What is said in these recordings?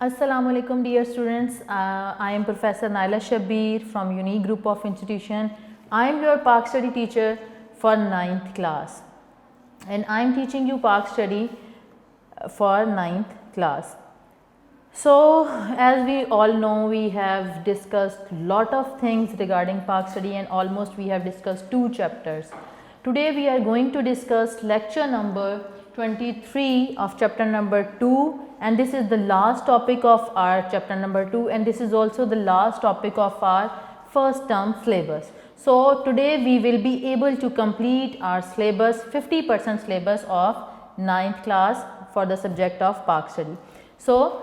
Assalamu alaikum dear students, I am Professor Naila Shabbir from Unique Group of Institution. I am your Pak Study teacher for 9th class and I am teaching you Pak Study for 9th class. So as we all know, we have discussed lot of things regarding Pak Study and almost we have discussed 2 chapters. Today we are going to discuss lecture number 23 of chapter number 2, and this is the last topic of our chapter number 2 and this is also the last topic of our first term syllabus. So today we will be able to complete our syllabus, 50% syllabus of 9th class for the subject of Pak Study. So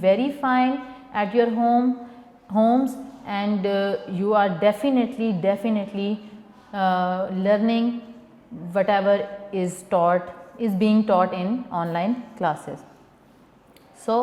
very fine at your homes and you are definitely learning whatever is being taught in online classes. So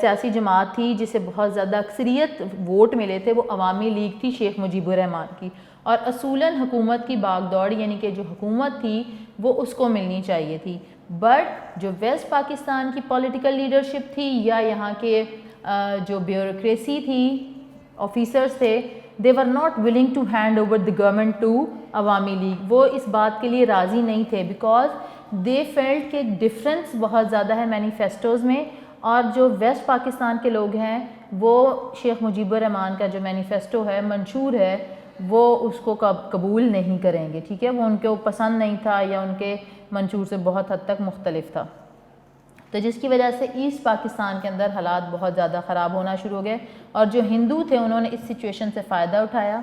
سیاسی جماعت تھی جسے بہت زیادہ اکثریت vote ملے تھے، وہ عوامی لیگ تھی شیخ مجیب الرحمن کی، اور اصولاً حکومت کی باغ دوڑ یعنی کہ جو حکومت تھی وہ اس کو ملنی چاہیے تھی، بٹ جو ویسٹ پاکستان کی پولیٹیکل لیڈرشپ تھی یا یہاں کے جو بیوروکریسی تھی، آفیسرز تھے، they were not willing to hand over the government to عوامی لیگ. وہ اس بات کے لیے راضی نہیں تھے because they felt کہ ڈفرینس بہت زیادہ ہے مینیفیسٹوز میں، اور جو ویسٹ پاکستان کے لوگ ہیں وہ شیخ مجیب الرحمن کا جو مینیفیسٹو ہے، منشور ہے، وہ اس کو قبول نہیں کریں گے، ٹھیک ہے، وہ ان کو پسند نہیں تھا یا ان کے منشور سے بہت حد تک مختلف تھا، تو جس کی وجہ سے ایسٹ پاکستان کے اندر حالات بہت زیادہ خراب ہونا شروع ہو گئے، اور جو ہندو تھے انہوں نے اس سچویشن سے فائدہ اٹھایا.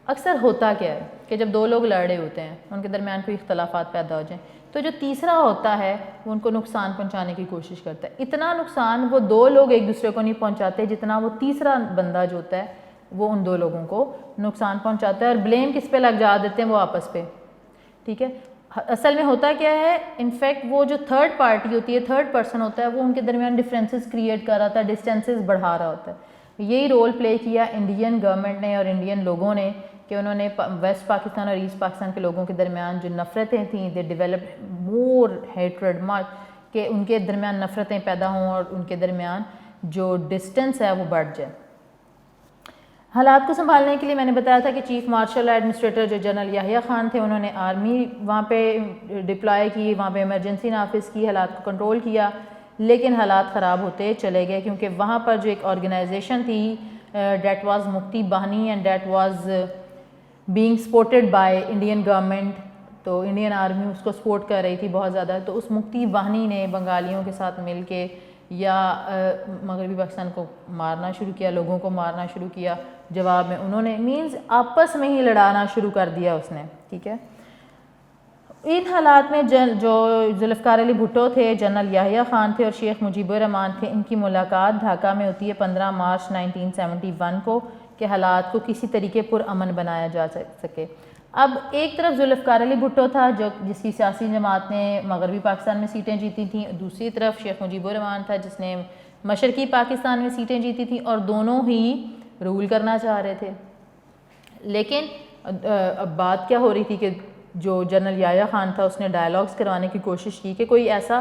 اکثر ہوتا کیا ہے کہ جب دو لوگ لڑ رہے ہوتے ہیں، ان کے درمیان کوئی اختلافات پیدا ہو جائیں، تو جو تیسرا ہوتا ہے وہ ان کو نقصان پہنچانے کی کوشش کرتا ہے. اتنا نقصان وہ دو لوگ ایک دوسرے کو نہیں پہنچاتے جتنا وہ تیسرا بندہ جو ہوتا ہے وہ ان دو لوگوں کو نقصان پہنچاتا ہے، اور بلیم کس پہ لگ جا دیتے ہیں، وہ آپس پہ، ٹھیک ہے. اصل میں ہوتا کیا ہے، انفیکٹ وہ جو تھرڈ پارٹی ہوتی ہے، تھرڈ پرسن ہوتا ہے، وہ ان کے درمیان ڈفرینسز کریٹ کر رہا تھا، ڈسٹینسز بڑھا رہا ہوتا ہے. یہی رول پلے کیا انڈین گورنمنٹ نے اور انڈین لوگوں نے کہ انہوں نے ویسٹ پاکستان اور ایسٹ پاکستان کے لوگوں کے درمیان جو نفرتیں تھیں، دے ڈیولپڈ مور ہیٹریڈ مچ، کہ ان کے درمیان نفرتیں پیدا ہوں اور ان کے درمیان جو ڈسٹینس ہے وہ بڑھ جائے. حالات کو سنبھالنے کے لیے میں نے بتایا تھا کہ چیف مارشل ایڈمنسٹریٹر جو جنرل یحییٰ خان تھے، انہوں نے آرمی وہاں پہ ڈپلائے کی، وہاں پہ ایمرجنسی نافذ کی، حالات کو کنٹرول کیا، لیکن حالات خراب ہوتے چلے گئے کیونکہ وہاں پر جو ایک آرگنائزیشن تھی that was Mukti Bahini and that was being supported by Indian government, تو انڈین آرمی اس کو سپورٹ کر رہی تھی بہت زیادہ. تو اس مکتی باہنی نے بنگالیوں کے ساتھ مل کے یا مغربی پاکستان کو مارنا شروع کیا، لوگوں کو مارنا شروع کیا. جواب میں انہوں نے مینز آپس میں ہی لڑانا شروع کر دیا اس نے، ٹھیک ہے. ان حالات میں جو ذوالفقار علی بھٹو تھے، جنرل یحییٰ خان تھے اور شیخ مجیب الرحمن تھے، ان کی ملاقات ڈھاکہ میں ہوتی ہے 15 مارچ 1971 کو کہ حالات کو کسی طریقے پر امن بنایا جا سکے. اب ایک طرف ذوالفقار علی بھٹو تھا جس کی سیاسی جماعت نے مغربی پاکستان میں سیٹیں جیتی تھیں، دوسری طرف شیخ مجیب الرحمن تھا جس نے مشرقی پاکستان میں سیٹیں جیتی تھیں، اور دونوں ہی رول کرنا چاہ رہے تھے. لیکن اب بات کیا ہو رہی تھی کہ جو جنرل یحییٰ خان تھا اس نے ڈائیلاگز کروانے کی کوشش کی کہ کوئی ایسا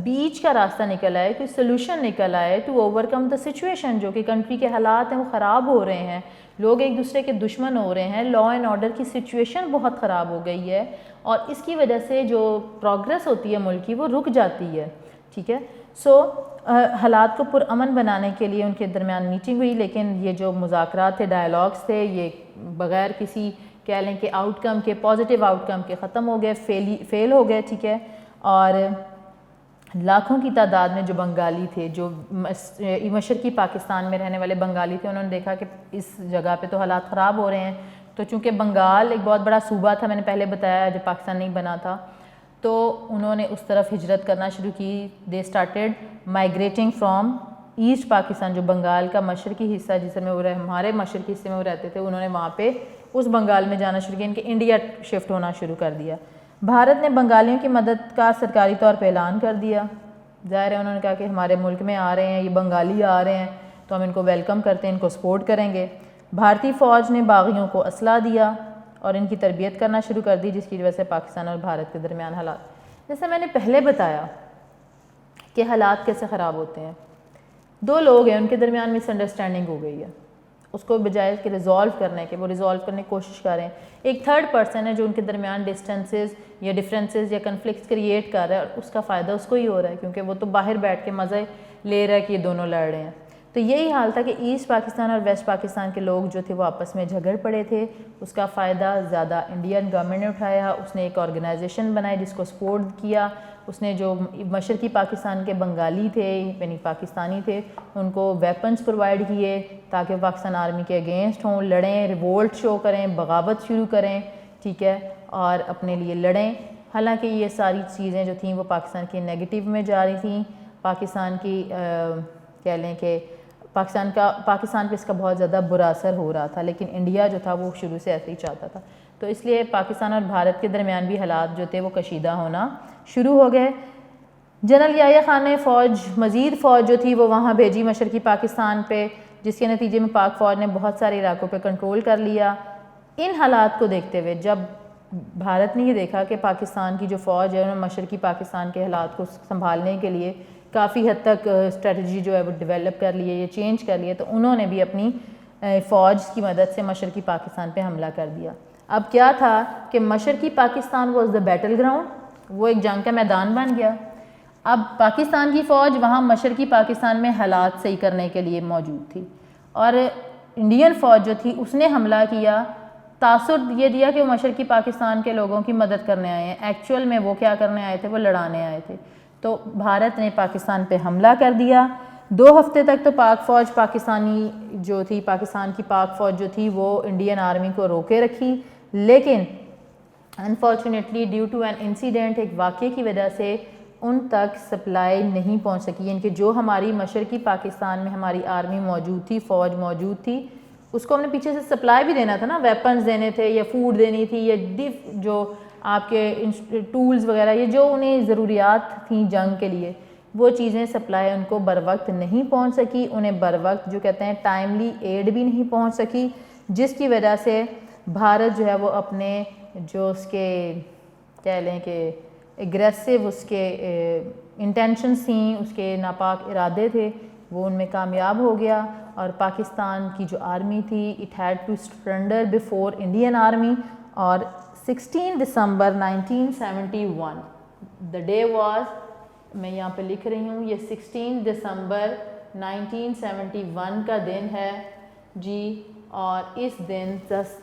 بیچ کا راستہ نکل آئے، کوئی سلوشن نکل آئے to overcome the situation. جو کہ کنٹری کے حالات ہیں وہ خراب ہو رہے ہیں، لوگ ایک دوسرے کے دشمن ہو رہے ہیں، لا اینڈ آرڈر کی سچویشن بہت خراب ہو گئی ہے، اور اس کی وجہ سے جو پروگریس ہوتی ہے ملک کی وہ رک جاتی ہے، ٹھیک ہے. سو حالات کو پرامن بنانے کے لیے ان کے درمیان میٹنگ ہوئی، لیکن یہ جو مذاکرات تھے، ڈائیلاگز تھے، یہ بغیر کسی کہہ لیں کہ آؤٹ کم کے، پازیٹیو آؤٹ کم کے ختم ہو گئے، فیل ہو گئے، ٹھیک ہے. اور لاکھوں کی تعداد میں جو بنگالی تھے، جو مشرقی پاکستان میں رہنے والے بنگالی تھے، انہوں نے دیکھا کہ اس جگہ پہ تو حالات خراب ہو رہے ہیں. تو چونکہ بنگال ایک بہت بڑا صوبہ تھا، میں نے پہلے بتایا جب پاکستان نہیں بنا تھا، تو انہوں نے اس طرف ہجرت کرنا شروع کی. They started migrating from East Pakistan, جو بنگال کا مشرقی حصہ جس میں وہ ہمارے مشرقی حصے میں وہ رہتے تھے، انہوں نے وہاں پہ اس بنگال میں جانا شروع کیا، ان کے انڈیا شفٹ ہونا شروع کر دیا. بھارت نے بنگالیوں کی مدد کا سرکاری طور پہ اعلان کر دیا. ظاہر ہے انہوں نے کہا کہ ہمارے ملک میں آ رہے ہیں، یہ بنگالی آ رہے ہیں تو ہم ان کو ویلکم کرتے ہیں، ان کو سپورٹ کریں گے. بھارتی فوج نے باغیوں کو اسلحہ دیا اور ان کی تربیت کرنا شروع کر دی، جس کی وجہ سے پاکستان اور بھارت کے درمیان حالات، جیسے میں نے پہلے بتایا کہ حالات کیسے خراب ہوتے ہیں. دو لوگ ہیں، ان کے درمیان مس انڈرسٹینڈنگ ہو گئی ہے، اس کو بجائے کہ ریزالو کرنے کے وہ ریزالو کرنے کی کوشش کر رہے ہیں. ایک تھرڈ پرسن ہے جو ان کے درمیان ڈسٹینسز یا ڈفرینسز یا کنفلکٹس کریٹ کر رہا ہے، اور اس کا فائدہ اس کو ہی ہو رہا ہے کیونکہ وہ تو باہر بیٹھ کے مزے لے رہا ہے کہ یہ دونوں لڑ رہے ہیں. تو یہی حال تھا کہ ایسٹ پاکستان اور ویسٹ پاکستان کے لوگ جو تھے وہ آپس میں جھگڑ پڑے تھے. اس کا فائدہ زیادہ انڈین گورنمنٹ نے اٹھایا. اس نے ایک آرگنائزیشن بنائی جس کو سپورٹ کیا. اس نے جو مشرقی پاکستان کے بنگالی تھے یعنی پاکستانی تھے ان کو ویپنز پرووائڈ کیے تاکہ وہ پاکستان آرمی کے اگینسٹ ہوں، لڑیں، ریوولٹ شو کریں، بغاوت شروع کریں، ٹھیک ہے، اور اپنے لیے لڑیں. حالانکہ یہ ساری چیزیں جو تھیں وہ پاکستان کی نیگیٹو میں جا رہی تھیں. پاکستان کی کہہ لیں کہ پاکستان پہ اس کا بہت زیادہ برا اثر ہو رہا تھا، لیکن انڈیا جو تھا وہ شروع سے ایسے ہی چاہتا تھا. تو اس لیے پاکستان اور بھارت کے درمیان بھی حالات جو تھے وہ کشیدہ ہونا شروع ہو گئے. جنرل یحییٰ خان نے مزید فوج جو تھی وہ وہاں بھیجی مشرقی پاکستان پہ، جس کے نتیجے میں پاک فوج نے بہت سارے علاقوں پہ کنٹرول کر لیا۔ ان حالات کو دیکھتے ہوئے جب بھارت نے یہ دیکھا کہ پاکستان کی جو فوج ہے انہوں نے مشرقی پاکستان کے حالات کو سنبھالنے کے لیے کافی حد تک اسٹریٹجی جو ہے وہ ڈیولپ کر لی ہے یا چینج کر لی ہے، تو انہوں نے بھی اپنی فوج کی مدد سے مشرقی پاکستان پہ حملہ کر دیا۔ اب کیا تھا کہ مشرقی Pakistan was the battle ground, وہ ایک جنگ کا میدان بن گیا۔ اب پاکستان کی فوج وہاں مشرقی پاکستان میں حالات صحیح کرنے کے لیے موجود تھی، اور انڈین فوج جو تھی اس نے حملہ کیا، تاثر یہ دیا کہ وہ مشرقی پاکستان کے لوگوں کی مدد کرنے آئے ہیں، ایکچول میں وہ کیا کرنے آئے تھے، وہ لڑانے آئے تھے۔ تو بھارت نے پاکستان پہ حملہ کر دیا۔ 2 ہفتے تک تو پاک فوج پاکستانی جو تھی، پاکستان کی پاک فوج جو تھی وہ انڈین آرمی کو روکے رکھی، لیکن unfortunately due to an incident, ایک واقعے کی وجہ سے ان تک سپلائی نہیں پہنچ سکی، یعنی کہ جو ہماری مشرقی پاکستان میں ہماری آرمی موجود تھی، فوج موجود تھی، اس کو ہم نے پیچھے سے سپلائی بھی دینا تھا نا، ویپنز دینے تھے یا فوڈ دینی تھی یا جو آپ کے ٹولز وغیرہ، یہ جو انہیں ضروریات تھیں جنگ کے لیے، وہ چیزیں سپلائی ان کو بر وقت نہیں پہنچ سکی، انہیں بر وقت جو کہتے ہیں ٹائملی ایڈ بھی نہیں پہنچ سکی، جس کی وجہ سے بھارت جو ہے وہ اپنے جو اس کے کہہ لیں کہ اگریسو اس کے انٹینشنز تھیں، اس کے ناپاک ارادے تھے، وہ ان میں کامیاب ہو گیا، اور پاکستان کی جو آرمی تھی it had to surrender before Indian army. اور 16 دسمبر 1971 دا ڈے واز، میں یہاں پہ لکھ رہی ہوں، یہ 16 دسمبر 1971 کا دن ہے جی، اور اس دن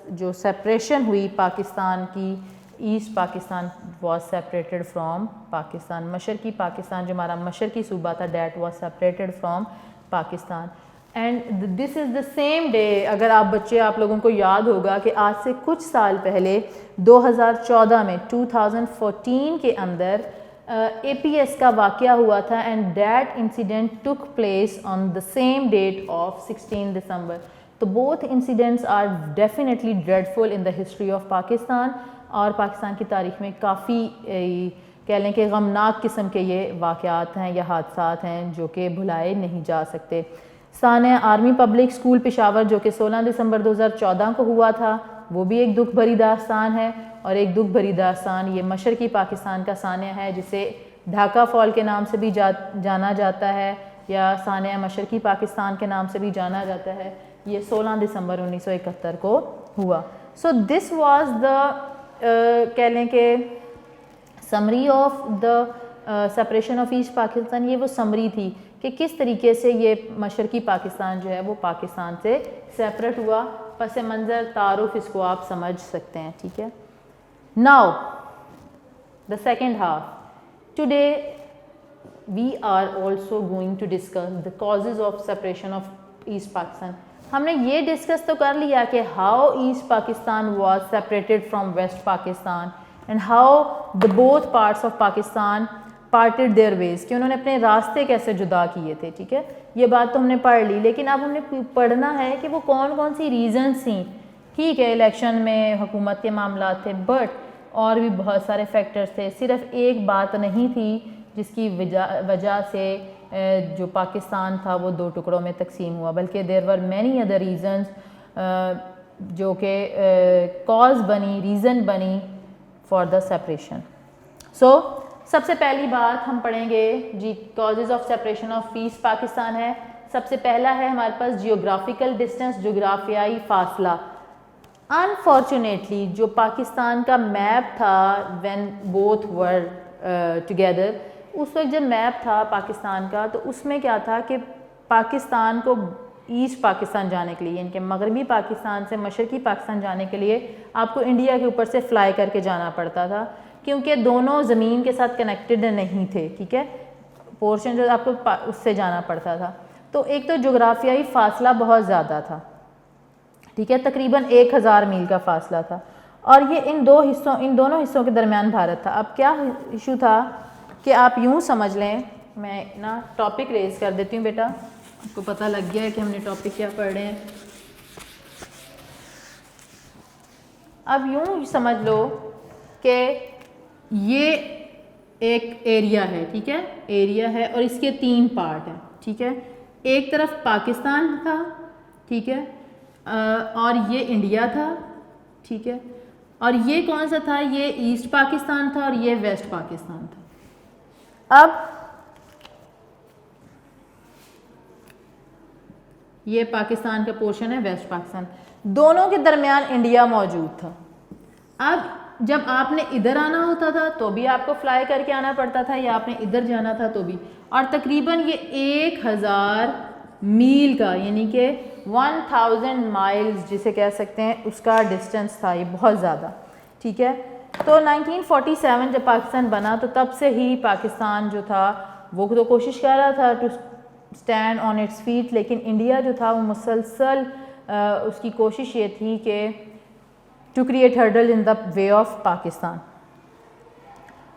جو سپریشن ہوئی پاکستان کی، East Pakistan was separated from Pakistan, مشرقی پاکستان جو ہمارا مشرقی صوبہ تھا that was separated from Pakistan. And this is the same day, اگر آپ بچے آپ لوگوں کو یاد ہوگا کہ آج سے کچھ سال پہلے 2014 میں 2014 کے اندر اے پی ایس کا واقعہ ہوا تھا، and that incident took place on the same date of 16 December. تو both incidents are definitely dreadful in the history of Pakistan, اور پاکستان کی تاریخ میں کافی کہہ لیں کہ غمناک قسم کے یہ واقعات ہیں یا حادثات ہیں جو کہ بھلائے نہیں جا سکتے۔ ثانیہ آرمی پبلک اسکول پشاور جو کہ 16 دسمبر 2014 کو ہوا تھا، وہ بھی ایک دکھ بھری داستان ہے، اور ایک دکھ بھری داستان یہ مشرقی پاکستان کا ثانیہ ہے، جسے ڈھاکہ فال کے نام سے بھی جانا جاتا ہے، یا ثانیہ مشرقی پاکستان کے نام سے بھی جانا جاتا ہے۔ یہ 16 دسمبر 1971 کو ہوا۔ سو دس واز دا کہہ لیں کہ summary of the separation of asset Pakistan, یہ وہ سمری تھی کہ کس طریقے سے یہ مشرقی پاکستان جو ہے وہ پاکستان سے سیپریٹ ہوا، پس منظر تعارف اس کو آپ سمجھ سکتے ہیں، ٹھیک ہے۔ Now the second half, today we are also going to discuss the causes of separation of asset Pakistan. ہم نے یہ ڈسکس تو کر لیا کہ how east Pakistan was separated from waste Pakistan and how the both parts of Pakistan parted their ways, کہ انہوں نے اپنے راستے کیسے جدا کیے تھے، ٹھیک ہے، یہ بات تو ہم نے پڑھ لی، لیکن اب ہم نے پڑھنا ہے کہ وہ کون کون سی ریزنز تھیں۔ ٹھیک ہے، الیکشن میں حکومت کے معاملات تھے، بٹ اور بھی بہت سارے فیکٹرز تھے، صرف ایک بات نہیں تھی جس کی وجہ سے جو پاکستان تھا وہ 2 ٹکڑوں میں تقسیم ہوا، بلکہ دیر ور مینی ادر ریزنز جو کہ کاز بنی، ریزن بنی فار دا سپریشن۔ سو سب سے پہلی بات ہم پڑھیں گے جی causes of separation of asset Pakistan ہے۔ سب سے پہلا ہے ہمارے پاس جیوگرافیکل ڈسٹینس، جغرافیائی فاصلہ۔ انفارچونیٹلی جو پاکستان کا میپ تھا وین بوتھ ور ٹوگیدر، اس وقت جب میپ تھا پاکستان کا تو اس میں کیا تھا کہ پاکستان کو ایسٹ پاکستان جانے کے لیے، یعنی کہ مغربی پاکستان سے مشرقی پاکستان جانے کے لیے آپ کو انڈیا کے اوپر سے فلائی کر کے جانا پڑتا تھا، کیونکہ دونوں زمین کے ساتھ کنیکٹڈ نہیں تھے، ٹھیک ہے، پورشن جو آپ کو اس سے جانا پڑتا تھا۔ تو ایک تو جغرافیائی فاصلہ بہت زیادہ تھا، ٹھیک ہے، تقریباً 1000 میل کا فاصلہ تھا، اور یہ ان دونوں حصوں کے درمیان بھارت تھا۔ اب کیا ایشو تھا کہ آپ یوں سمجھ لیں، میں نا ٹاپک ریز کر دیتی ہوں بیٹا، آپ کو پتہ لگ گیا ہے کہ ہم نے ٹاپک کیا پڑھ رہے ہیں۔ اب یوں سمجھ لو کہ یہ ایک ایریا ہے, ٹھیک ہے, ایریا ہے اور اس کے 3 پارٹ ہیں, ٹھیک ہے. ایک طرف پاکستان تھا, ٹھیک ہے, اور یہ انڈیا تھا, ٹھیک ہے, اور یہ کون سا تھا, یہ ایسٹ پاکستان تھا اور یہ ویسٹ پاکستان تھا. اب یہ پاکستان کا پورشن ہے, ویسٹ پاکستان, دونوں کے درمیان انڈیا موجود تھا. اب جب آپ نے ادھر آنا ہوتا تھا تو بھی آپ کو فلائی کر کے آنا پڑتا تھا, یا آپ نے ادھر جانا تھا تو بھی, اور تقریباً یہ 1000 میل کا, یعنی کہ 1000 مائلز جسے کہہ سکتے ہیں, اس کا ڈسٹینس تھا, یہ بہت زیادہ, ٹھیک ہے. تو 1947 جب پاکستان بنا تو تب سے ہی پاکستان جو تھا وہ تو کوشش کر رہا تھا to stand on its feet, لیکن انڈیا جو تھا وہ مسلسل اس کی کوشش یہ تھی کہ to create hurdle in the way of Pakistan.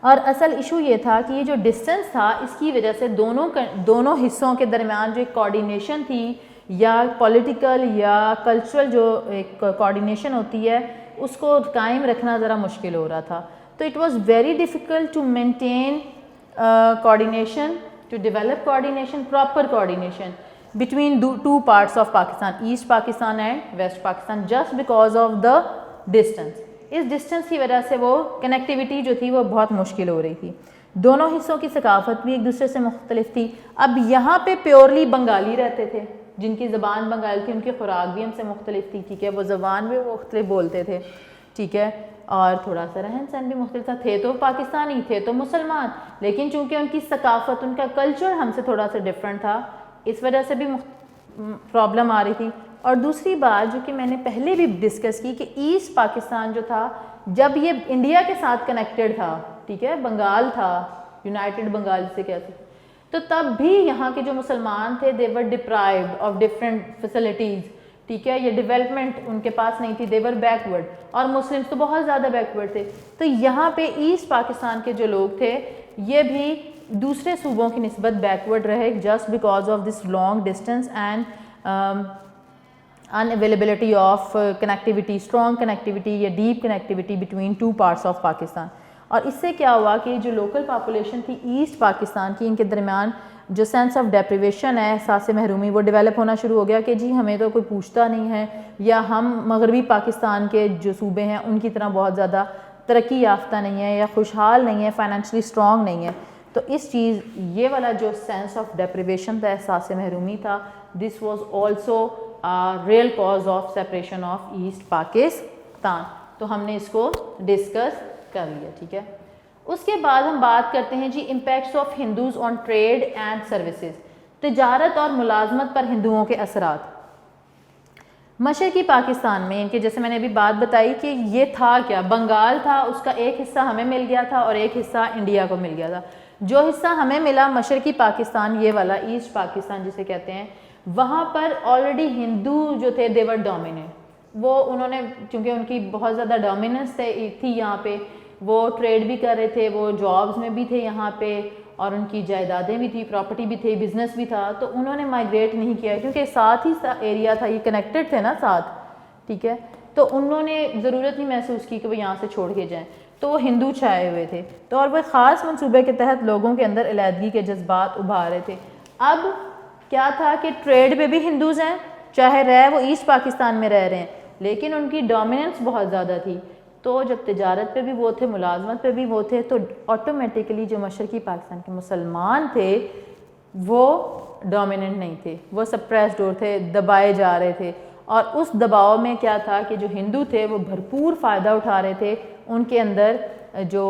اور اصل ایشو یہ تھا کہ یہ جو ڈسٹینس تھا اس کی وجہ سے دونوں حصوں کے درمیان جو ایک کوآرڈینیشن تھی, یا پولیٹیکل یا کلچرل جو ایک کوآرڈینیشن ہوتی ہے, اس کو قائم رکھنا ذرا مشکل ہو رہا تھا. تو it was very difficult to maintain coordination, to develop coordination, proper coordination between 2 parts of Pakistan, East Pakistan and West Pakistan, just because of the distance. اس ڈسٹینس کی وجہ سے وہ کنیکٹیوٹی جو تھی وہ بہت مشکل ہو رہی تھی. دونوں حصوں کی ثقافت بھی ایک دوسرے سے مختلف تھی. اب یہاں پہ پیورلی بنگالی رہتے تھے جن کی زبان بنگال تھی, ان کی خوراک بھی ہم سے مختلف تھی, ٹھیک ہے, وہ زبان بھی مختلف بولتے تھے, ٹھیک ہے, اور تھوڑا سا رہن سہن بھی مختلف تھا. تھے تو پاکستانی, تھے تو مسلمان, لیکن چونکہ ان کی ثقافت, ان کا کلچر ہم سے تھوڑا سا ڈفرینٹ تھا, اس وجہ سے بھی پرابلم آ رہی تھی. اور دوسری بات جو کہ میں نے پہلے بھی ڈسکس کی کہ ایسٹ پاکستان جو تھا جب یہ انڈیا کے ساتھ کنیکٹڈ تھا, ٹھیک ہے, بنگال تھا, یونائٹڈ بنگال سے کہتے, تو تب بھی یہاں کے جو مسلمان تھے they were deprived of different facilities, ٹھیک ہے, یہ ڈیولپمنٹ ان کے پاس نہیں تھی, they were backward, اور مسلمس تو بہت زیادہ بیکورڈ تھے. تو یہاں پہ ایسٹ پاکستان کے جو لوگ تھے یہ بھی دوسرے صوبوں کی نسبت بیکورڈ رہے, just because of this long distance and unavailability of connectivity, strong connectivity یا deep connectivity between 2 parts of Pakistan. اور اس سے کیا ہوا کہ جو لوکل پاپولیشن تھی ایسٹ پاکستان کی, ان کے درمیان جو سینس آف ڈیپریویشن ہے, احساس محرومی, وہ ڈیولپ ہونا شروع ہو گیا کہ جی ہمیں تو کوئی پوچھتا نہیں ہے, یا ہم مغربی پاکستان کے جو صوبے ہیں ان کی طرح بہت زیادہ ترقی یافتہ نہیں ہے, یا خوشحال نہیں ہے, فائنینشلی اسٹرانگ نہیں ہے. تو اس چیز یہ والا جو سینس آف ڈیپریویشن تھا, احساس محرومی تھا, this was also real cause of separation of asset Pakistan. تو ہم نے اس کو ڈسکس کر لیا, ٹھیک ہے. اس کے بعد ہم بات کرتے ہیں جی impacts of Hindus on trade and services, تجارت اور ملازمت پر ہندوؤں کے اثرات. مشرقی پاکستان میں ان کے جیسے میں نے ابھی بات بتائی کہ یہ تھا کیا, بنگال تھا, اس کا ایک حصہ ہمیں مل گیا تھا اور ایک حصہ انڈیا کو مل گیا تھا. جو حصہ ہمیں ملا مشرقی پاکستان, یہ والا ایسٹ پاکستان جسے کہتے ہیں, وہاں پر آلریڈی ہندو جو تھے they were dominant. وہ انہوں نے چونکہ ان کی بہت زیادہ ڈومیننس تھی یہاں پہ, وہ ٹریڈ بھی کر رہے تھے, وہ جابز میں بھی تھے یہاں پہ, اور ان کی جائیدادیں بھی تھی, پراپرٹی بھی تھی, بزنس بھی تھا. تو انہوں نے مائگریٹ نہیں کیا کیونکہ ساتھ ہی ایریا تھا, یہ کنیکٹڈ تھے نا ساتھ, ٹھیک ہے. تو انہوں نے ضرورت نہیں محسوس کی کہ وہ یہاں سے چھوڑ کے جائیں, تو وہ ہندو چھائے ہوئے تھے. تو اور وہ خاص منصوبے کے تحت لوگوں کے اندر علیحدگی کے جذبات ابھار رہے تھے. اب کیا تھا کہ ٹریڈ پہ بھی ہندوز ہیں, چاہے رہے وہ ایسٹ پاکستان میں رہ رہے ہیں, لیکن ان کی ڈومیننس بہت زیادہ تھی. تو جب تجارت پہ بھی وہ تھے, ملازمت پہ بھی وہ تھے, تو آٹومیٹیکلی جو مشرقی پاکستان کے مسلمان تھے وہ ڈومیننٹ نہیں تھے, وہ سپریسڈ تھے, دبائے جا رہے تھے. اور اس دباؤ میں کیا تھا کہ جو ہندو تھے وہ بھرپور فائدہ اٹھا رہے تھے. ان کے اندر جو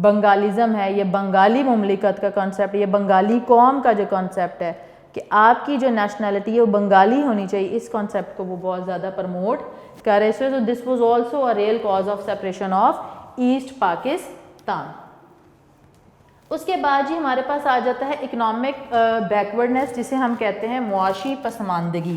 بنگالیزم ہے, یہ بنگالی مملکت کا کانسیپٹ, یہ بنگالی قوم کا جو کانسیپٹ ہے کہ آپ کی جو نیشنلٹی ہے وہ بنگالی ہونی چاہیے, اس کانسیپٹ کو وہ بہت زیادہ پروموٹ کر رہے تھے. تو this was also a real cause of separation of asset Pakistan. اس کے بعد جی ہمارے پاس آ جاتا ہے اکنامک بیکورڈنیس, جسے ہم کہتے ہیں معاشی پسماندگی.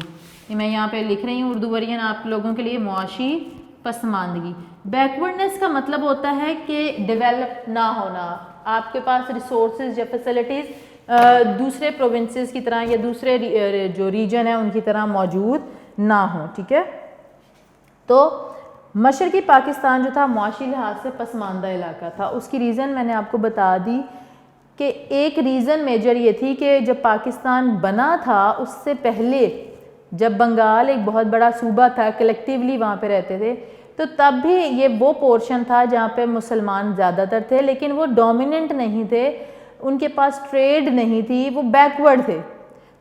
میں یہاں پہ لکھ رہی ہوں اردو ورژن آپ لوگوں کے لیے, معاشی پسماندگی. بیکورڈنیس کا مطلب ہوتا ہے کہ ڈیولپ نہ ہونا, آپ کے پاس ریسورسز یا فیسلٹیز دوسرے پروونسز کی طرح یا دوسرے جو ریجن ہیں ان کی طرح موجود نہ ہوں, ٹھیک ہے. تو مشرقی پاکستان جو تھا معاشی لحاظ سے پسماندہ علاقہ تھا. اس کی ریزن میں نے آپ کو بتا دی کہ ایک ریزن میجر یہ تھی کہ جب پاکستان بنا تھا اس سے پہلے جب بنگال ایک بہت بڑا صوبہ تھا, کلیکٹیولی وہاں پہ رہتے تھے, تو تب بھی یہ وہ پورشن تھا جہاں پہ مسلمان زیادہ تر تھے, لیکن وہ ڈومیننٹ نہیں تھے, ان کے پاس ٹریڈ نہیں تھی, وہ بیکورڈ تھے.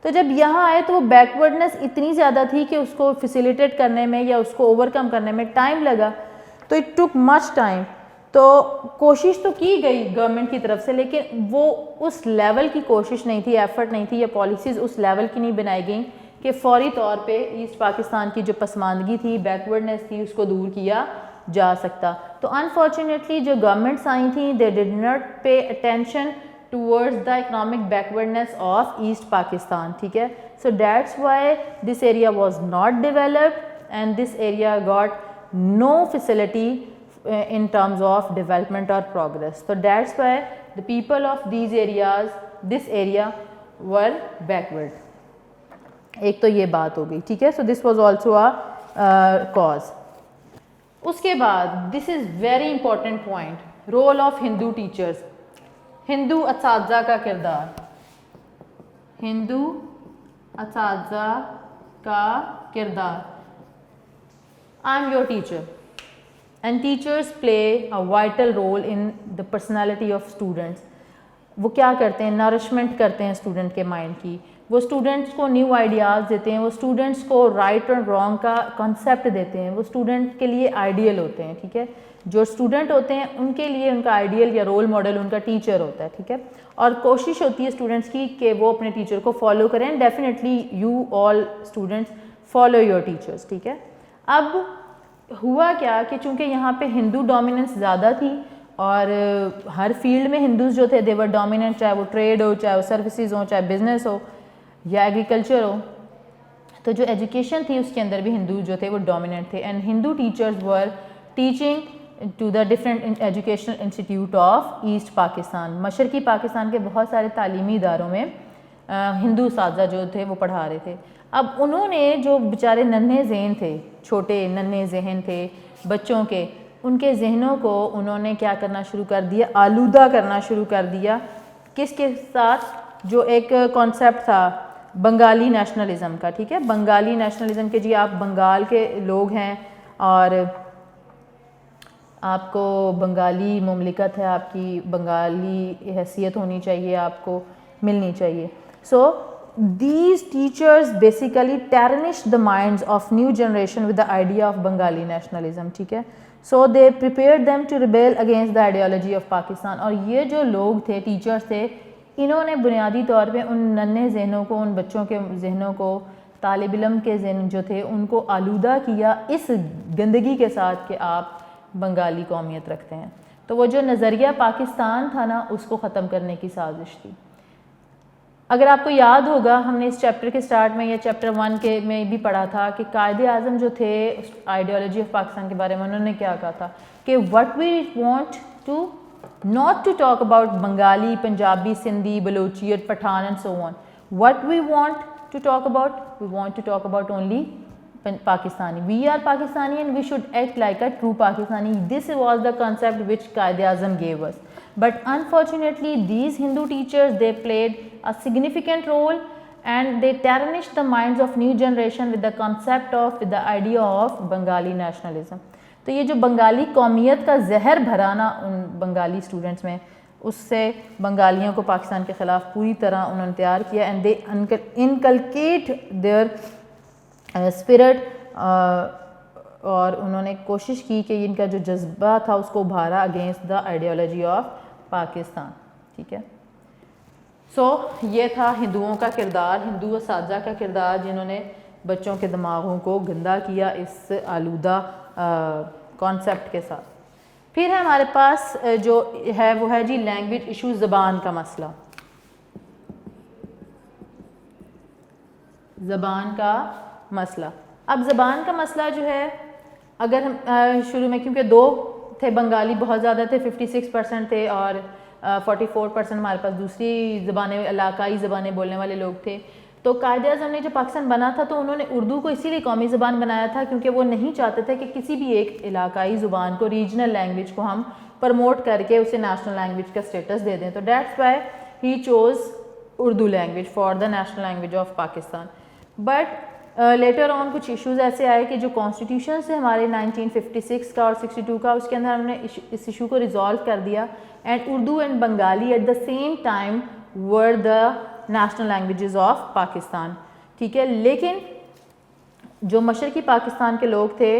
تو جب یہاں آئے تو وہ بیکورڈنس اتنی زیادہ تھی کہ اس کو فیسیلیٹیٹ کرنے میں یا اس کو اوور کم کرنے میں ٹائم لگا. تو اٹ ٹک مچ ٹائم. تو کوشش تو کی گئی گورنمنٹ کی طرف سے, لیکن وہ اس لیول کی کوشش نہیں تھی, ایفرٹ نہیں تھی, یا پالیسیز اس لیول کی نہیں بنائی گئیں کہ فوری طور پہ ایسٹ پاکستان کی جو پسماندگی تھی, بیکورڈنس تھی, اس کو دور کیا جا سکتا. تو انفارچونیٹلی جو گورنمنٹس آئی تھیں they did not pay attention towards the economic backwardness of East Pakistan. ٹھیک ہے, so that's why this area was not developed and this area got no facility in terms of development or progress. So that's why the people of these areas, this area were backward. ایک تو یہ بات ہو گئی. ٹھیک ہے, so this was also a cause. اس کے بعد this is very important point, role of Hindu teachers, ہندو اساتذہ کا کردار. ہندو اساتذہ کا کردار. I am your teacher and teachers play a vital role in the personality of students. وہ کیا کرتے ہیں, نرشمنٹ کرتے ہیں اسٹوڈنٹ کے مائنڈ کی, وہ اسٹوڈنٹس کو نیو آئیڈیاز دیتے ہیں, وہ اسٹوڈنٹس کو رائٹ اور رانگ کا کنسیپٹ دیتے ہیں, وہ اسٹوڈنٹ کے لیے آئیڈیل ہوتے ہیں. ٹھیک ہے, جو اسٹوڈنٹ ہوتے ہیں ان کے لیے ان کا آئیڈیل یا رول ماڈل ان کا ٹیچر ہوتا ہے. ٹھیک ہے, اور کوشش ہوتی ہے اسٹوڈنٹس کی کہ وہ اپنے ٹیچر کو فالو کریں. Definitely you all students follow your teachers. ٹھیک ہے, اب ہوا کیا کہ چونکہ یہاں پہ ہندو ڈومیننس زیادہ تھی اور ہر فیلڈ میں ہندوز جو تھے دے ور ڈومیننٹ, چاہے وہ ٹریڈ ہو, چاہے وہ سروسز ہوں, چاہے بزنس ہو یا ایگریکلچر ہو, تو جو ایجوکیشن تھی اس کے اندر بھی ہندوز جو تھے وہ ڈومیننٹ تھے. And Hindu teachers were teaching to the different educational institute of asset Pakistan. مشرقی پاکستان کے بہت سارے تعلیمی اداروں میں ہندو اساتذہ جو تھے وہ پڑھا رہے تھے. اب انہوں نے جو بیچارے ننھے ذہن تھے, چھوٹے ننھے ذہن تھے بچوں کے, ان کے ذہنوں کو انہوں نے کیا کرنا شروع کر دیا, آلودہ کرنا شروع کر دیا. کس کے ساتھ, جو ایک کانسیپٹ تھا بنگالی نیشنلزم کا. ٹھیک ہے, بنگالی نیشنلزم کے جی آپ بنگال کے لوگ ہیں اور آپ کو بنگالی مملکت ہے, آپ کی بنگالی حیثیت ہونی چاہیے, آپ کو ملنی چاہیے. سو these teachers basically tarnished the minds of new generation with the idea of Bengali nationalism. ٹھیک ہے, so they prepared them to rebel against the ideology of Pakistan. اور یہ جو لوگ تھے, ٹیچرز تھے, انہوں نے بنیادی طور پہ ان ننھے ذہنوں کو, ان بچوں کے ذہنوں کو, طالب علم کے ذہن جو تھے ان کو آلودہ کیا اس گندگی کے ساتھ کہ آپ بنگالی قومیت رکھتے ہیں. تو وہ جو نظریہ پاکستان تھا نا, اس کو ختم کرنے کی سازش تھی. اگر آپ کو یاد ہوگا ہم نے اس چیپٹر کے سٹارٹ میں یا چیپٹر 1 کے میں بھی پڑھا تھا کہ قائد اعظم جو تھے آئیڈیالوجی آف پاکستان کے بارے میں انہوں نے کیا کہا تھا کہ what we want to not to talk about Bengali, Punjabi, Sindhi, Balochiat, Pathan and so on. What we want to talk about? We want to talk about only Pakistani. We are Pakistani and we should act like a true Pakistani. This was the concept which Quaid-e-Azam gave us. But unfortunately these Hindu teachers, they played a significant role and they tarnished the minds of new generation with the concept of, with the idea of Bengali nationalism. تو یہ جو بنگالی قومیت کا زہر بھرانا ان Bengali students میں, اس سے بنگالیوں کو پاکستان کے خلاف پوری طرح انہوں نے تیار کیا. And they inculcate their spirit, اور انہوں نے کوشش کی کہ ان کا جو جذبہ تھا اس کو ابھارا against the ideology of Pakistan. ٹھیک ہے, سو یہ تھا ہندوؤں کا کردار, ہندو اساتذہ کا کردار جنہوں نے بچوں کے دماغوں کو گندا کیا اس آلودہ کانسیپٹ کے ساتھ. پھر ہے ہمارے پاس جو ہے وہ ہے جی لینگویج ایشو, زبان کا مسئلہ. زبان کا مسئلہ. اب زبان کا مسئلہ جو ہے, اگر شروع میں کیونکہ دو تھے, بنگالی بہت زیادہ تھے, 56% تھے, اور 44% ہمارے پاس دوسری زبانیں, علاقائی زبانیں بولنے والے لوگ تھے. تو قائد اعظم نے جو پاکستان بنا تھا تو انہوں نے اردو کو اسی لیے قومی زبان بنایا تھا کیونکہ وہ نہیں چاہتے تھے کہ کسی بھی ایک علاقائی زبان کو, ریجنل لینگویج کو ہم پروموٹ کر کے اسے نیشنل لینگویج کا اسٹیٹس دے دیں. تو that's why he choose Urdu language for the national language of Pakistan. But later on کچھ ایشوز ایسے آئے کہ جو کانسٹیٹیوشن سے ہمارے 1956 کا اور 62 کا, اس کے اندر ہم نے اس ایشو کو ریزالو کر دیا and Urdu and Bengali at the same time were the national languages of Pakistan. ٹھیک ہے, لیکن جو مشرقی پاکستان کے لوگ تھے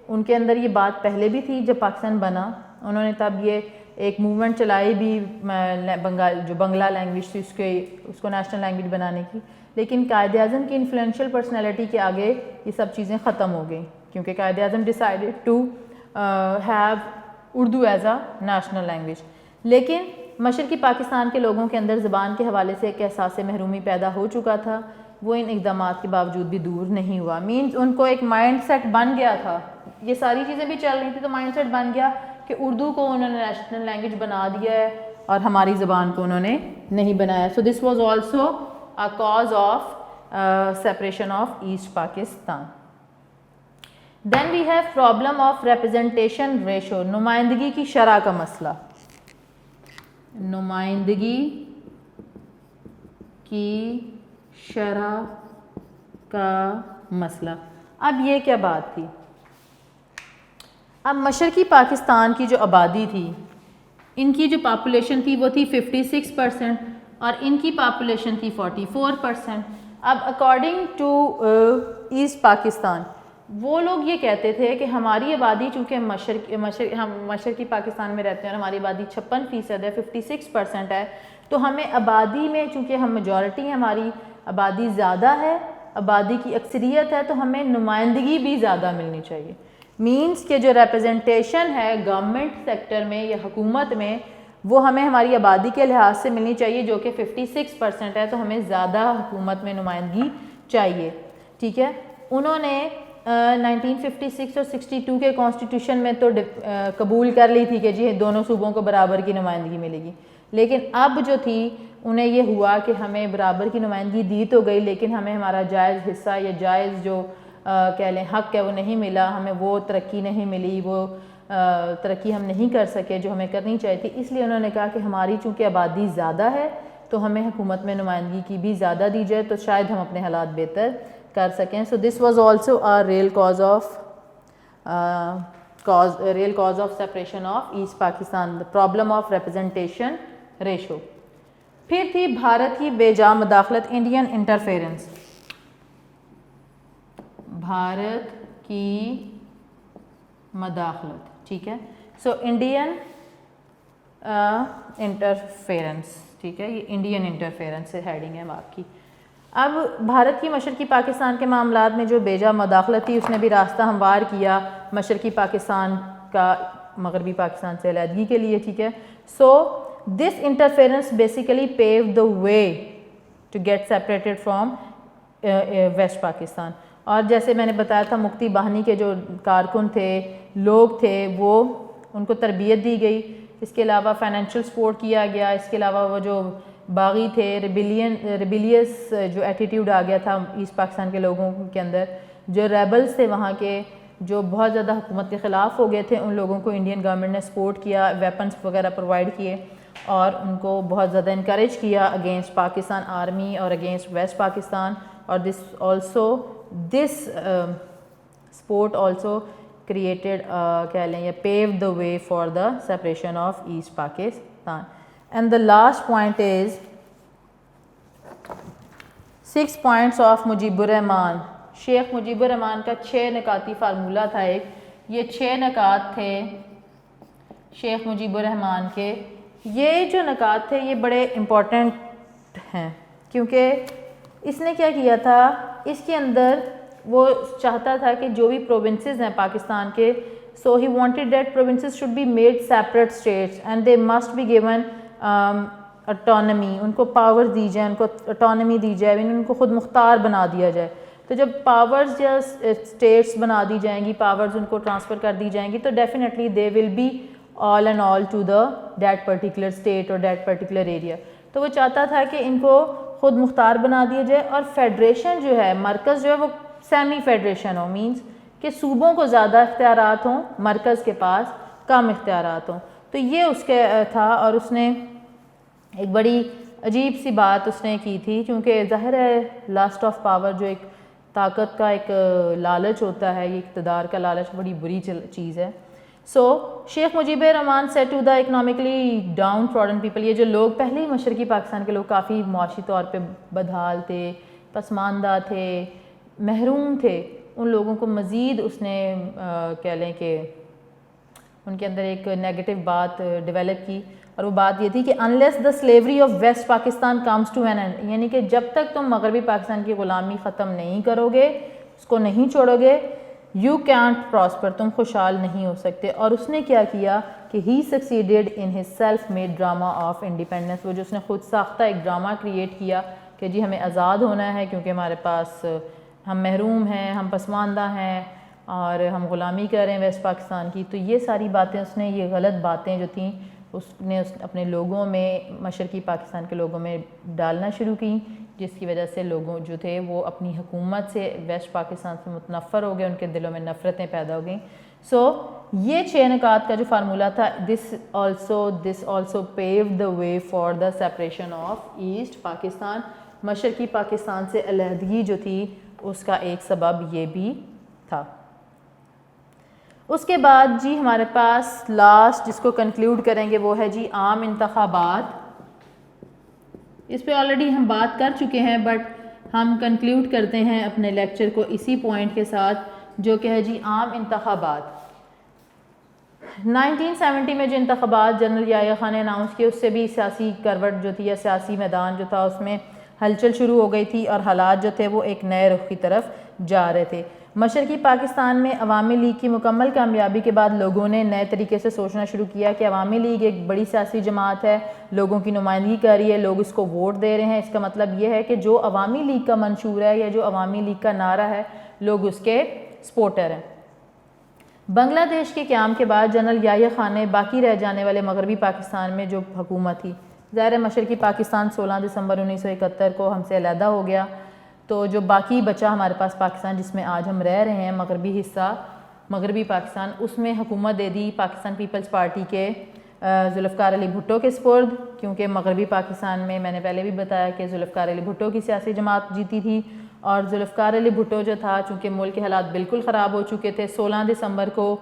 ان کے اندر یہ بات پہلے بھی تھی جب پاکستان بنا, انہوں نے تب یہ ایک موومنٹ چلائی بھی جو بنگلہ لینگویج تھی اس کو نیشنل لینگویج بنانے کی, لیکن قائد اعظم کی انفلوئنشل پرسنالٹی کے آگے یہ سب چیزیں ختم ہو گئیں کیونکہ Quaid Azam decided to have Urdu as a national language. لیکن مشرقی پاکستان کے لوگوں کے اندر زبان کے حوالے سے ایک احساس محرومی پیدا ہو چکا تھا, وہ ان اقدامات کے باوجود بھی دور نہیں ہوا. مینز ان کو ایک مائنڈ سیٹ بن گیا تھا, یہ ساری چیزیں بھی چل رہی تھی تو مائنڈ سیٹ بن گیا کہ اردو کو انہوں نے نیشنل لینگویج بنا دیا ہے اور ہماری زبان کو انہوں نے نہیں بنایا. So this was also a cause of separation of asset Pakistan. Then we have problem of representation ratio, نمائندگی کی شرح کا مسئلہ. نمائندگی کی شرح کا مسئلہ. اب یہ کیا بات تھی, اب مشرقی پاکستان کی جو آبادی تھی, ان کی جو پاپولیشن تھی وہ تھی 56% اور ان کی پاپولیشن تھی 44%. اب اکارڈنگ ٹو ایسٹ پاکستان وہ لوگ یہ کہتے تھے کہ ہماری آبادی چونکہ ہم مشرقی پاکستان میں رہتے ہیں اور ہماری آبادی 56% ہے, 56% ہے, تو ہمیں آبادی میں چونکہ ہم میجورٹی ہیں, ہماری آبادی زیادہ ہے, آبادی کی اکثریت ہے, تو ہمیں نمائندگی بھی زیادہ ملنی چاہیے. مینس کہ جو ریپرزنٹیشن ہے گورنمنٹ سیکٹر میں یا حکومت میں وہ ہمیں ہماری آبادی کے لحاظ سے ملنی چاہیے جو کہ 56% ہے, تو ہمیں زیادہ حکومت میں نمائندگی چاہیے. ٹھیک ہے, انہوں نے 1956 اور 62 کے کانسٹیٹیوشن میں تو قبول کر لی تھی کہ جی دونوں صوبوں کو برابر کی نمائندگی ملے گی, لیکن اب جو تھی انہیں یہ ہوا کہ ہمیں برابر کی نمائندگی دی تو گئی لیکن ہمیں ہمارا جائز حصہ یا جائز جو کہہ لیں حق ہے وہ نہیں ملا, ہمیں وہ ترقی نہیں ملی, وہ ترقی ہم نہیں کر سکے جو ہمیں کرنی چاہیے تھی. اس لیے انہوں نے کہا کہ ہماری چونکہ آبادی زیادہ ہے تو ہمیں حکومت میں نمائندگی کی بھی زیادہ دی جائے تو شاید ہم اپنے حالات بہتر کر سکیں. So this was also a real cause of separation of East Pakistan, the problem of representation ratio. پھر تھی بھارت کی بے جا مداخلت, انڈین انٹرفیرنس. بھارت کی مداخلت, ٹھیک ہے, سو انڈین انٹرفیرنس, ٹھیک ہے, یہ انڈین انٹرفیرنس سے ہیڈنگ ہے آپ کی. اب بھارت کی مشرقی پاکستان کے معاملات میں جو بے جا مداخلت تھی اس نے بھی راستہ ہموار کیا مشرقی پاکستان کا مغربی پاکستان سے علیحدگی کے لیے. ٹھیک ہے, سو دس interference basically pave the way to get separated from waste Pakistan. اور جیسے میں نے بتایا تھا مکتی باہنی کے جو کارکن تھے, لوگ تھے, وہ ان کو تربیت دی گئی, اس کے علاوہ فائنینشیل سپورٹ کیا گیا, اس کے علاوہ وہ جو باغی تھے, ریبیلیس جو ایٹیٹیوڈ آ گیا تھا ایسٹ پاکستان کے لوگوں کے اندر, جو ریبلز تھے وہاں کے جو بہت زیادہ حکومت کے خلاف ہو گئے تھے, ان لوگوں کو انڈین گورنمنٹ نے سپورٹ کیا, ویپنس وغیرہ پرووائڈ کیے اور ان کو بہت زیادہ انکریج کیا اگینسٹ پاکستان آرمی اور اگینسٹ ویسٹ پاکستان. اور دس سپورٹ آلسو کریٹڈ کہہ لیں یا pave the way for the separation of asset Pakistan. And the last point is 6 points of Mujib ur Rahman. Sheikh Mujib الرحمان کا 6 نکاتی فارمولہ تھا ایک, یہ 6 نکات تھے شیخ مجیب الرحمان کے. یہ جو نکات تھے یہ بڑے امپورٹنٹ ہیں کیونکہ اس نے کیا کیا تھا, اس کے اندر وہ چاہتا تھا کہ جو بھی پروونسز ہیں پاکستان کے, so he wanted that provinces should be made separate states and they must be given autonomy, ان کو پاورز دی جائیں, ان کو اٹانمی دی جائے, ان کو خود مختار بنا دیا جائے. تو جب پاورز یا اسٹیٹس بنا دی جائیں گی, پاورز ان کو ٹرانسفر کر دی جائیں گی تو definitely they will be all and all to the that particular state اور دیٹ پرٹیکولر ایریا. تو وہ چاہتا تھا کہ ان کو خود مختار بنا دیا جائے, اور فیڈریشن جو ہے, مرکز جو ہے وہ سیمی فیڈریشن ہو, مینز کہ صوبوں کو زیادہ اختیارات ہوں, مرکز کے پاس کم اختیارات ہوں. تو یہ اس کے تھا, اور اس نے ایک بڑی عجیب سی بات اس نے کی تھی, چونکہ ظاہر ہے لاسٹ آف پاور جو ایک طاقت کا ایک لالچ ہوتا ہے, یہ اقتدار کا لالچ بڑی بری چیز ہے. So Sheikh Mujib ur Rahman said to the economically downtrodden people, یہ جو لوگ پہلے ہی مشرقی پاکستان کے لوگ کافی معاشی طور پہ بدحال تھے, پسماندہ تھے, محروم تھے, ان لوگوں کو مزید اس نے کہہ لیں کہ ان کے اندر ایک نیگیٹو بات ڈیولپ کی, اور وہ بات یہ تھی کہ unless the slavery of West Pakistan comes to an end, یعنی کہ جب تک تم مغربی پاکستان کی غلامی ختم نہیں کرو گے, اس کو نہیں چھوڑو گے, یو کینٹ پراسپر, تم خوشحال نہیں ہو سکتے. اور اس نے کیا کیا کہ he succeeded in his self made drama of independence, وہ جو اس نے خود ساختہ ایک ڈرامہ کریٹ کیا کہ جی ہمیں آزاد ہونا ہے کیونکہ ہمارے پاس ہم محروم ہیں, ہم پسماندہ ہیں, اور ہم غلامی کر رہے ہیں ویسٹ پاکستان کی. تو یہ ساری باتیں اس نے, یہ غلط باتیں جو تھیں اس نے اپنے لوگوں میں, مشرقی پاکستان کے لوگوں میں ڈالنا شروع کی, جس کی وجہ سے لوگوں جو تھے وہ اپنی حکومت سے, ویسٹ پاکستان سے متنفر ہو گئے, ان کے دلوں میں نفرتیں پیدا ہو گئیں. سو یہ 6 نکات کا جو فارمولہ تھا, this also pave the way for the separation of asset Pakistan, مشرقی پاکستان سے علیحدگی جو تھی اس کا ایک سبب یہ بھی تھا. اس کے بعد جی ہمارے پاس لاسٹ جس کو کنکلیوڈ کریں گے وہ ہے جی عام انتخابات. اس پہ آلریڈی ہم بات کر چکے ہیں, بٹ ہم کنکلیوڈ کرتے ہیں اپنے لیکچر کو اسی پوائنٹ کے ساتھ جو کہ ہے جی عام انتخابات. 1970 میں جو انتخابات جنرل یحییٰ خان نے اناؤنس کیے, اس سے بھی سیاسی کروٹ جو تھی یا سیاسی میدان جو تھا اس میں ہلچل شروع ہو گئی تھی, اور حالات جو تھے وہ ایک نئے رخ کی طرف جا رہے تھے. مشرقی پاکستان میں عوامی لیگ کی مکمل کامیابی کے بعد لوگوں نے نئے طریقے سے سوچنا شروع کیا کہ عوامی لیگ ایک بڑی سیاسی جماعت ہے, لوگوں کی نمائندگی کر رہی ہے, لوگ اس کو ووٹ دے رہے ہیں. اس کا مطلب یہ ہے کہ جو عوامی لیگ کا منشور ہے یا جو عوامی لیگ کا نعرہ ہے, لوگ اس کے سپورٹر ہیں. بنگلہ دیش کے قیام کے بعد جنرل یحییٰ خان نے باقی رہ جانے والے مغربی پاکستان میں جو حکومت تھی, ظاہر مشرقی پاکستان 16 دسمبر 1971 کو ہم سے علیحدہ ہو گیا, تو جو باقی بچا ہمارے پاس پاکستان جس میں آج ہم رہ رہے ہیں, مغربی حصہ مغربی پاکستان, اس میں حکومت دے دی پاکستان پیپلز پارٹی کے ذوالفقار علی بھٹو کے سپرد, کیونکہ مغربی پاکستان میں میں نے پہلے بھی بتایا کہ ذوالفقار علی بھٹو کی سیاسی جماعت جیتی تھی, اور ذوالفقار علی بھٹو جو تھا چونکہ ملک کے حالات بالکل خراب ہو چکے تھے, 16 دسمبر کو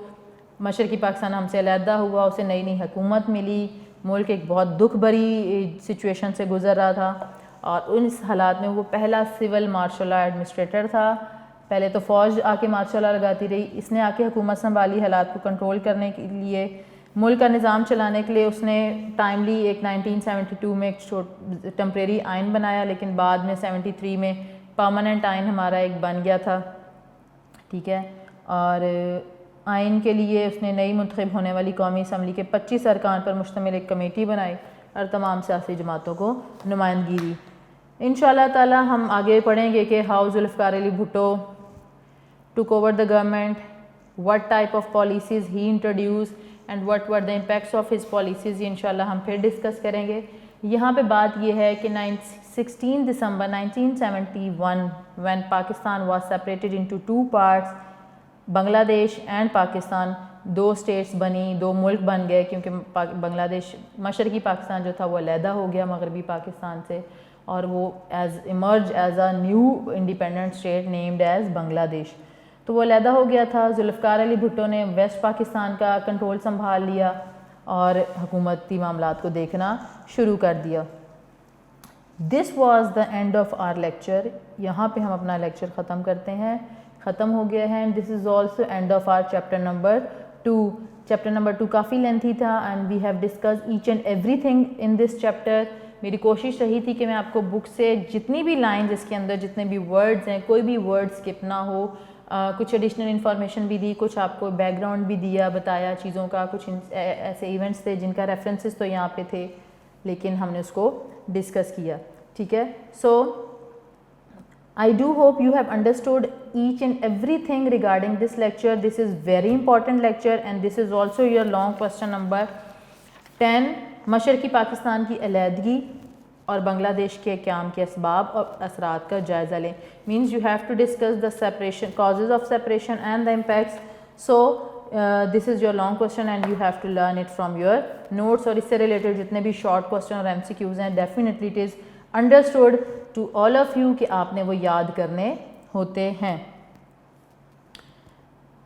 مشرقی پاکستان ہم سے علیحدہ ہوا, اسے نئی نئی حکومت ملی, ملک ایک بہت دکھ بھری سچویشن سے گزر رہا تھا, اور ان حالات میں وہ پہلا سول مارشل لا ایڈمنسٹریٹر تھا. پہلے تو فوج آ کے مارشل لا لگاتی رہی, اس نے آ کے حکومت سنبھالی, حالات کو کنٹرول کرنے کے لیے, ملک کا نظام چلانے کے لیے اس نے ٹائملی ایک 1972 میں ایک ٹیمپریری آئین بنایا, لیکن بعد میں 73 میں پرماننٹ آئین ہمارا ایک بن گیا تھا, ٹھیک ہے. اور آئین کے لیے اس نے نئی منتخب ہونے والی قومی اسمبلی کے 25 ارکان پر مشتمل ایک کمیٹی بنائی اور تمام سیاسی جماعتوں کو نمائندگی دی. انشاءاللہ تعالی ہم آگے پڑھیں گے کہ how Zulfiqar Ali Bhutto took over the government, what type of policies he introduced and what were the impacts of his policies. یہ انشاءاللہ ہم پھر ڈسکس کریں گے. یہاں پہ بات یہ ہے کہ 16 دسمبر 1971 when Pakistan was separated into 2 parts, بنگلہ دیش اینڈ پاکستان, 2 اسٹیٹس بنی, 2 ملک بن گئے, کیونکہ بنگلہ دیش مشرقی پاکستان جو تھا وہ علیحدہ ہو گیا مغربی پاکستان سے, اور وہ emerge as a new independent state named as Bangladesh. تو وہ علیحدہ ہو گیا تھا. ذوالفقار علی بھٹو نے ویسٹ پاکستان کا کنٹرول سنبھال لیا اور حکومتی معاملات کو دیکھنا شروع کر دیا. This was the and of our lecture. یہاں پہ ہم اپنا لیکچر ختم کرتے ہیں, ختم ہو گیا ہے. And this is also end of our chapter number 2. Chapter number 2 کافی لینتھی تھا and we have discuss each and everything in this chapter. میری کوشش رہی تھی کہ میں آپ کو بک سے جتنی بھی لائنز اس کے اندر جتنے بھی ورڈز ہیں, کوئی بھی ورڈ اسکپ نہ ہو. کچھ ایڈیشنل انفارمیشن بھی دی, کچھ آپ کو بیک گراؤنڈ بھی دیا, بتایا چیزوں کا, کچھ ایسے ایونٹس تھے جن کا ریفرنسز تو یہاں پہ تھے لیکن ہم نے اس کو ڈسکس کیا, ٹھیک ہے. سو I do hope you have understood each and everything regarding this lecture. This is very important lecture and this is also your long question number 10. مشرقی پاکستان کی علیحدگی اور بنگلہ دیش کے قیام کے اسباب اور اثرات کا جائزہ لیں. Means you have to discuss the separation causes of separation and the impacts. So this is your long question and you have to learn it from your notes. اور اس سے ریلیٹڈ جتنے بھی شارٹ کوشچن اور M C Qs ہیں definitely it is understood to all of you کہ آپ نے وہ یاد کرنے ہوتے ہیں.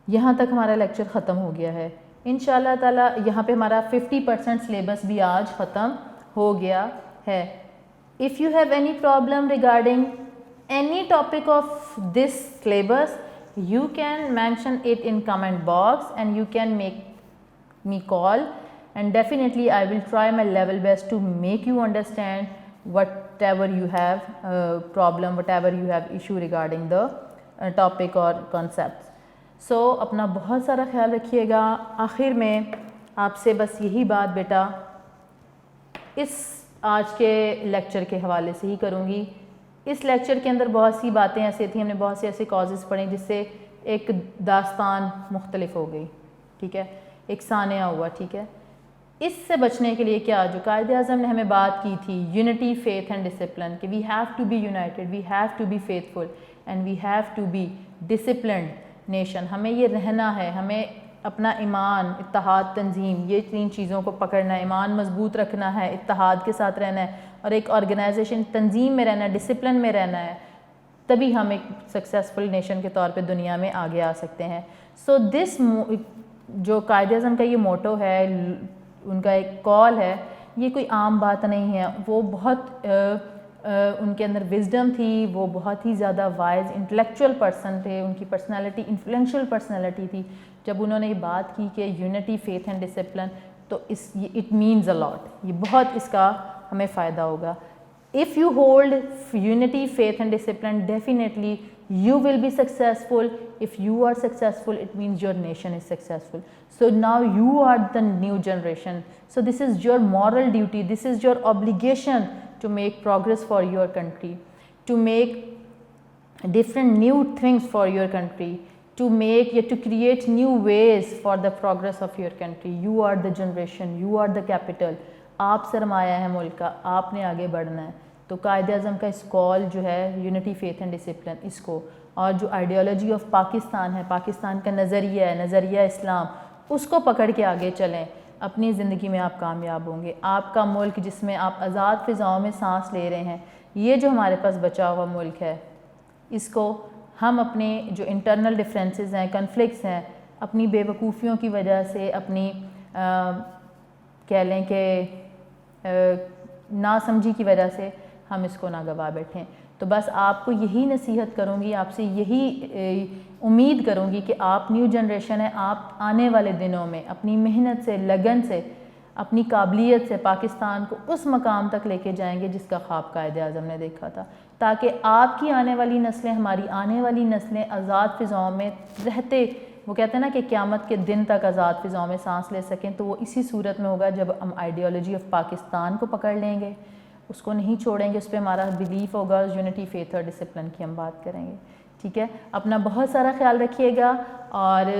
یہاں تک ہمارا لیکچر ختم ہو گیا ہے انشاءاللہ تعالیٰ. یہاں پہ ہمارا 50% سلیبس بھی آج ختم ہو گیا ہے. If you have any problem regarding any topic of this syllabus, you can mention it in comment box and you can make me call, and definitely I will try my level best to make you understand whatever you have problem, whatever you have issue regarding the topic or concepts. So اپنا بہت سارا خیال رکھیے گا. آخر میں آپ سے بس یہی بات بیٹا اس آج کے لیکچر کے حوالے سے ہی کروں گی. اس لیکچر کے اندر بہت سی باتیں ایسی تھیں, ہم نے بہت سے ایسے کازز پڑھیں جس سے ایک داستان مختلف ہو گئی, ٹھیک ہے, ایک ثانیہ ہوا, ٹھیک ہے. اس سے بچنے کے لیے کیا جو قائد اعظم نے ہمیں بات کی تھی, یونٹی, فیتھ اینڈ ڈسپلن, کہ we have to be united, we have to be faithful and we have to be disciplined nation. ہمیں یہ رہنا ہے, ہمیں اپنا ایمان, اتحاد, تنظیم, یہ 3 چیزوں کو پکڑنا ہے. ایمان مضبوط رکھنا ہے, اتحاد کے ساتھ رہنا ہے, اور ایک آرگنائزیشن تنظیم میں رہنا ہے, ڈسپلن میں رہنا ہے. تبھی ہم ایک سکسیسفل نیشن کے طور پہ دنیا میں آگے آ سکتے ہیں. سو دس جو قائد اعظم کا یہ موٹو ہے, ان کا ایک کال ہے, یہ کوئی عام بات نہیں ہے. وہ بہت ان کے اندر وزڈم تھی, وہ بہت ہی زیادہ وائز انٹلیکچوئل پرسن تھے, ان کی پرسنالٹی انفلوئنشیل پرسنالٹی تھی. جب انہوں نے یہ بات کی کہ یونٹی, فیتھ اینڈ ڈسپلن, تو اٹ مینز اے لاٹ, یہ بہت اس کا ہمیں فائدہ ہوگا. If you hold unity, faith and discipline, definitely you will be successful. If you are successful, it means your nation is successful. So now you are the new generation. So this is your moral duty, this is your obligation to make progress for your country, to make different new things for your country, to create new ways for the progress of your country. You are the generation, you are the capital. آپ سرمایہ ہے ملک کا, آپ نے آگے بڑھنا ہے. تو قائد اعظم کا اس کال جو ہے یونٹی, فیتھ اینڈ ڈسپلن, اس کو, اور جو آئیڈیالوجی آف پاکستان ہے, پاکستان کا نظریہ ہے, نظریہ اسلام, اس کو پکڑ کے آگے چلیں. اپنی زندگی میں آپ کامیاب ہوں گے. آپ کا ملک جس میں آپ آزاد فضاؤں میں سانس لے رہے ہیں, یہ جو ہمارے پاس بچا ہوا ملک ہے, اس کو ہم اپنے جو انٹرنل ڈفرینسز ہیں, کنفلکٹس ہیں, اپنی بے وقوفیوں کی وجہ سے, اپنی کہہ لیں کہ ناسمجھی کی وجہ سے ہم اس کو نہ گوا بیٹھیں. تو بس آپ کو یہی نصیحت کروں گی, آپ سے یہی امید کروں گی کہ آپ نیو جنریشن ہیں, آپ آنے والے دنوں میں اپنی محنت سے, لگن سے, اپنی قابلیت سے پاکستان کو اس مقام تک لے کے جائیں گے جس کا خواب قائد اعظم نے دیکھا تھا, تاکہ آپ کی آنے والی نسلیں, ہماری آنے والی نسلیں آزاد فضاؤں میں رہتے, وہ کہتے ہیں نا کہ قیامت کے دن تک آزاد فضاؤں میں سانس لے سکیں. تو وہ اسی صورت میں ہوگا جب ہم آئیڈیالوجی آف پاکستان کو پکڑ لیں گے, اس کو نہیں چھوڑیں گے, اس پہ ہمارا بلیف ہوگا, یونٹی, فیتھ اور ڈسپلن کی ہم بات کریں گے. ٹھیک ہے, اپنا بہت سارا خیال رکھیے گا, اور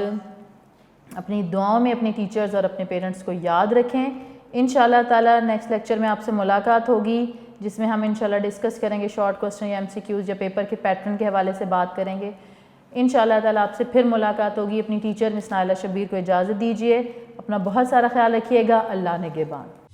اپنی دعاؤں میں اپنے ٹیچرز اور اپنے پیرنٹس کو یاد رکھیں. انشاءاللہ تعالیٰ نیکسٹ لیکچر میں آپ سے ملاقات ہوگی, جس میں ہم انشاءاللہ ڈسکس کریں گے شارٹ کوسچن یا MCQs یا پیپر کے پیٹرن کے حوالے سے بات کریں گے. انشاءاللہ تعالیٰ آپ سے پھر ملاقات ہوگی. اپنی ٹیچر مس نائلہ شبیر کو اجازت دیجیے. اپنا بہت سارا خیال رکھیے گا. اللہ نگہبان.